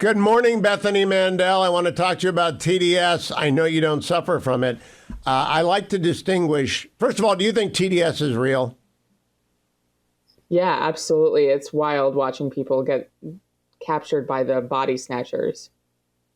Good morning, Bethany Mandel. I want to talk to you about TDS. I know you don't suffer from it. I like to distinguish. First of all, do you think TDS is real? Yeah, absolutely. It's wild watching people get captured by the body snatchers.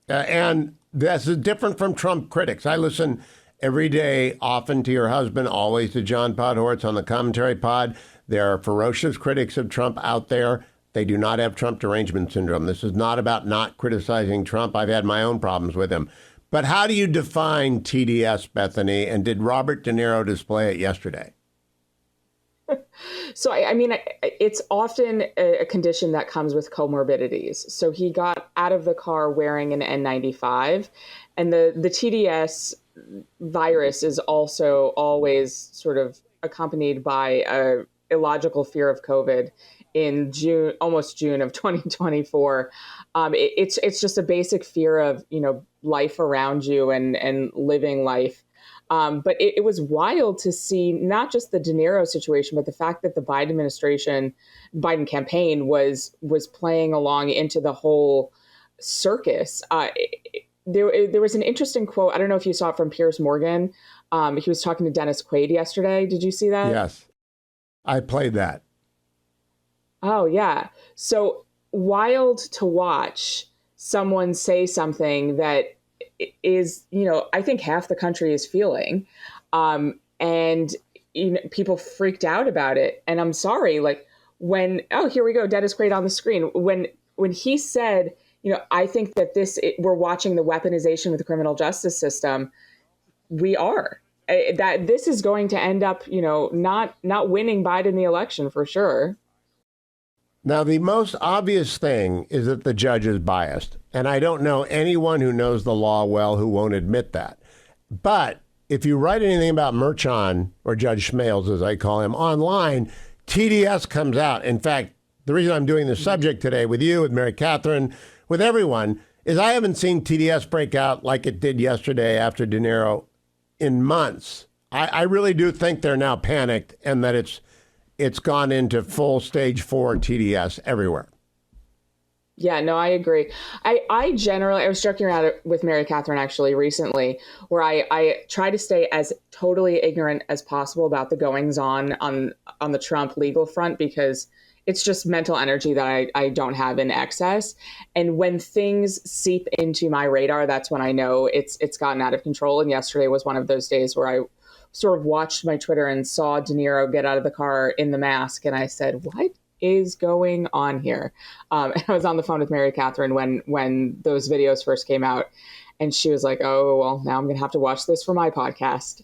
And this is different from Trump critics. I listen every day, often to your husband, always to John Podhoretz on the Commentary Pod. There are ferocious critics of Trump out there. They do not have Trump derangement syndrome. This is not about not criticizing Trump. I've had my own problems with him. But how do you define TDS, Bethany? And did Robert DeNiro display it yesterday? So, I mean, it's often a condition that comes with comorbidities. So he got out of the car wearing an N95, and the TDS virus is also always sort of accompanied by a illogical fear of COVID in June, almost June of 2024. It's just a basic fear of, life around you and living life. But it was wild to see not just the DeNiro situation, but the fact that the Biden campaign was playing along into the whole circus. There was an interesting quote. I don't know if you saw it from Piers Morgan. He was talking to Dennis Quaid yesterday. Did you see that? Yes, I played that. Oh, yeah. So wild to watch someone say something that is, I think half the country is feeling. And people freaked out about it. And I'm sorry, here we go, Dennis Quaid on the screen. When he said, I think that we're watching the weaponization of the criminal justice system, we are. That this is going to end up, not winning Biden the election for sure. Now, the most obvious thing is that the judge is biased. And I don't know anyone who knows the law well who won't admit that. But if you write anything about Merchan, or Judge Schmales, as I call him, online, TDS comes out. In fact, the reason I'm doing this subject today with you, with Mary Catherine, with everyone, is I haven't seen TDS break out like it did yesterday after DeNiro in months. I really do think they're now panicked and that it's gone into full stage 4 TDS everywhere. Yeah, no, I agree. I was joking around with Mary Catherine actually recently, where I try to stay as totally ignorant as possible about the goings on the Trump legal front, because it's just mental energy that I don't have in excess. And when things seep into my radar, that's when I know it's gotten out of control. And yesterday was one of those days where I sort of watched my Twitter and saw DeNiro get out of the car in the mask. And I said, what is going on here? And I was on the phone with Mary Catherine when those videos first came out. And she was like, oh, well, now I'm going to have to watch this for my podcast.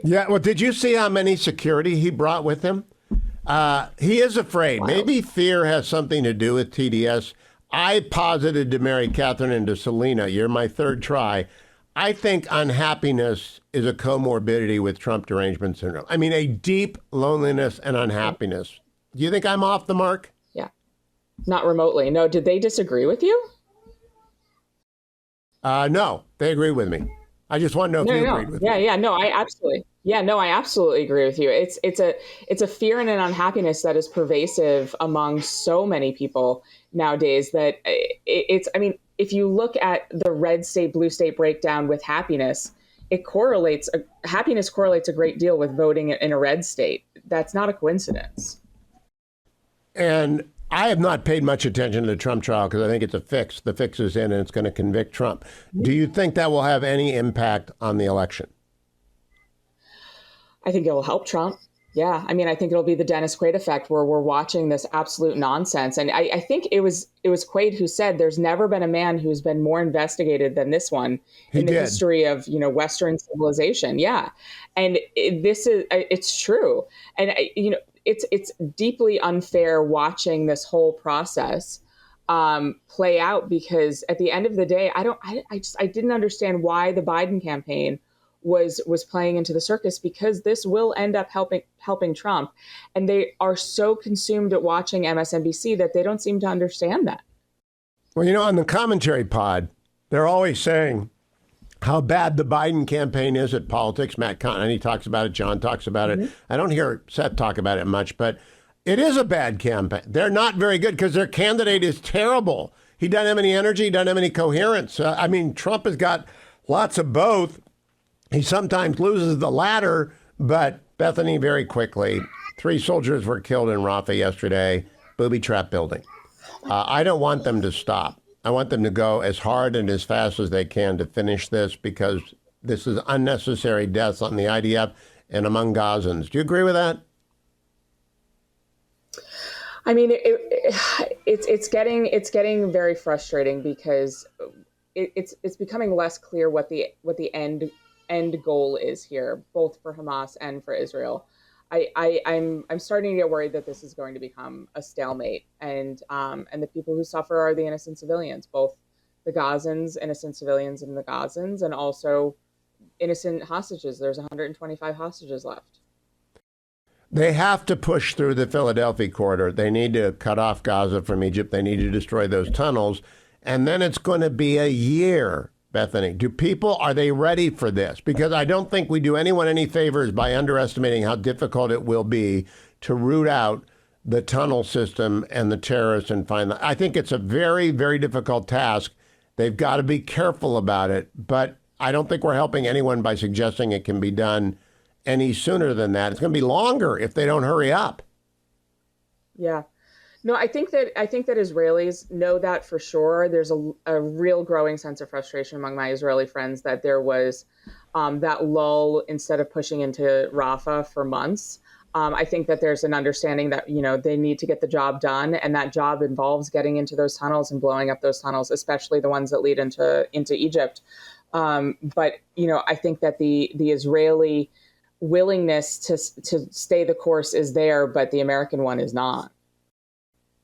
Yeah. Well, did you see how many security he brought with him? He is afraid. Wow. Maybe fear has something to do with TDS. I posited to Mary Catherine and to Selena, you're my third try. I think unhappiness is a comorbidity with Trump derangement syndrome. I mean, a deep loneliness and unhappiness. Do you think I'm off the mark? Yeah, not remotely. No, did they disagree with you? No, they agree with me. I just want to know if you agreed with me. Yeah, no, I absolutely agree with you. It's a fear and an unhappiness that is pervasive among so many people nowadays that if you look at the red state, blue state breakdown with happiness, happiness correlates a great deal with voting in a red state. That's not a coincidence. And I have not paid much attention to the Trump trial because I think it's a fix. The fix is in and it's going to convict Trump. Do you think that will have any impact on the election? I think it will help Trump. Yeah. I mean, I think it'll be the Dennis Quaid effect where we're watching this absolute nonsense. And I think it was Quaid who said there's never been a man who's been more investigated than this one in the history of, Western civilization. Yeah. And it's true. And, it's deeply unfair watching this whole process play out, because at the end of the day, I didn't understand why the Biden campaign was playing into the circus, because this will end up helping Trump. And they are so consumed at watching MSNBC that they don't seem to understand that. Well, on the Commentary Pod, they're always saying how bad the Biden campaign is at politics. Matt Cotton, he talks about it. John talks about it. I don't hear Seth talk about it much, but it is a bad campaign. They're not very good because their candidate is terrible. He doesn't have any energy. He doesn't have any coherence. I mean, Trump has got lots of both. He sometimes loses the latter, but Bethany, very quickly, 3 soldiers were killed in Rafah yesterday, booby trap building. I don't want them to stop. I want them to go as hard and as fast as they can to finish this, because this is unnecessary deaths on the IDF and among Gazans. Do you agree with that? I mean, it's getting very frustrating, because it's becoming less clear what the end goal is here, both for Hamas and for Israel. I'm starting to get worried that this is going to become a stalemate, and the people who suffer are the innocent civilians, both the Gazans, innocent civilians and the Gazans, and also innocent hostages. There's 125 hostages left. They have to push through the Philadelphia corridor. They need to cut off Gaza from Egypt. They need to destroy those tunnels. And then it's going to be a year, Bethany. Are they ready for this? Because I don't think we do anyone any favors by underestimating how difficult it will be to root out the tunnel system and the terrorists and find them. I think it's a very, very difficult task. They've got to be careful about it. But I don't think we're helping anyone by suggesting it can be done any sooner than that. It's going to be longer if they don't hurry up. Yeah. No, I think that Israelis know that for sure. There's a real growing sense of frustration among my Israeli friends that there was that lull instead of pushing into Rafah for months. I think that there's an understanding that, they need to get the job done, and that job involves getting into those tunnels and blowing up those tunnels, especially the ones that lead into Egypt. But I think that the Israeli willingness to stay the course is there, but the American one is not.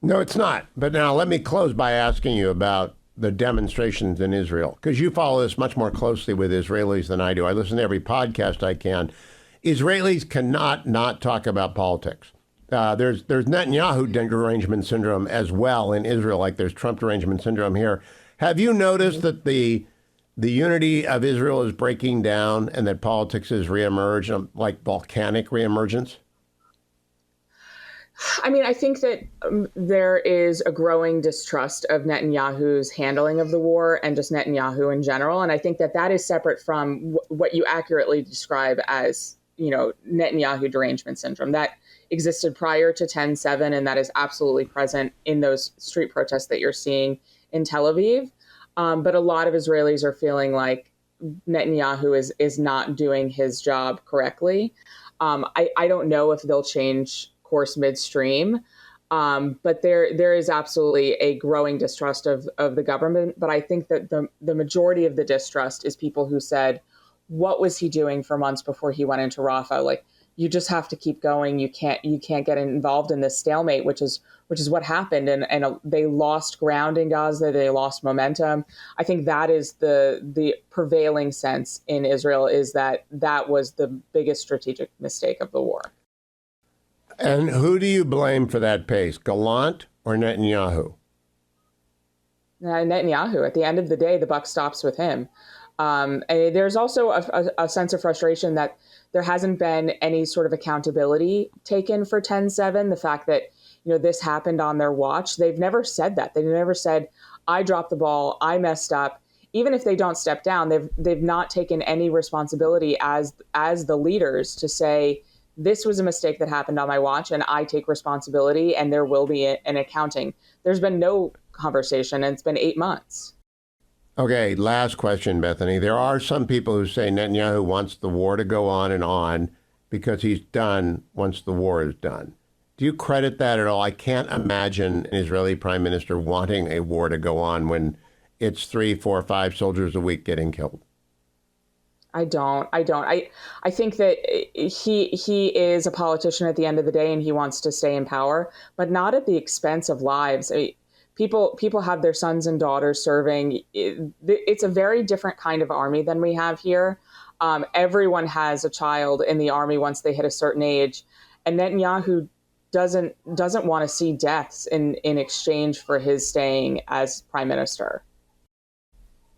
No, it's not. But now let me close by asking you about the demonstrations in Israel, because you follow this much more closely with Israelis than I do. I listen to every podcast I can. Israelis cannot not talk about politics. There's Netanyahu derangement syndrome as well in Israel, like there's Trump derangement syndrome here. Have you noticed that the unity of Israel is breaking down and that politics is reemerged, like volcanic reemergence? I mean, I think that there is a growing distrust of Netanyahu's handling of the war and just Netanyahu in general. And I think that is separate from what you accurately describe as, Netanyahu derangement syndrome. That existed prior to 10/7, and that is absolutely present in those street protests that you're seeing in Tel Aviv. But a lot of Israelis are feeling like Netanyahu is not doing his job correctly. I don't know if they'll change course midstream, but there is absolutely a growing distrust of the government. But I think that the majority of the distrust is people who said, what was he doing for months before he went into Rafah? Like, you just have to keep going. You can't get involved in this stalemate, which is what happened. And they lost ground in Gaza. They lost momentum. I think that is the prevailing sense in Israel, is that was the biggest strategic mistake of the war. And who do you blame for that pace, Gallant or Netanyahu? Netanyahu. At the end of the day, the buck stops with him. And there's also a sense of frustration that there hasn't been any sort of accountability taken for 10/7. The fact that, this happened on their watch. They've never said that. They've never said, I dropped the ball, I messed up. Even if they don't step down, they've not taken any responsibility as the leaders to say, this was a mistake that happened on my watch, and I take responsibility, and there will be an accounting. There's been no conversation, and it's been 8 months. Okay, last question, Bethany. There are some people who say Netanyahu wants the war to go on because he's done once the war is done. Do you credit that at all? I can't imagine an Israeli prime minister wanting a war to go on when it's 3, 4, 5 soldiers a week getting killed. I don't. I think that he is a politician at the end of the day, and he wants to stay in power, but not at the expense of lives. People have their sons and daughters serving. It's a very different kind of army than we have here. Everyone has a child in the army once they hit a certain age, and Netanyahu doesn't want to see deaths in exchange for his staying as prime minister.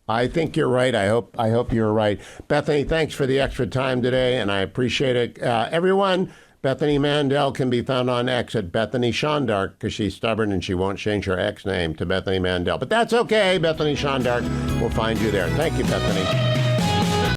I think you're right. I hope you're right. Bethany, thanks for the extra time today, and I appreciate it. Everyone, Bethany Mandel can be found on X at Bethany Shondark because she's stubborn and she won't change her X name to Bethany Mandel. But that's okay. Bethany Shondark will find you there. Thank you, Bethany.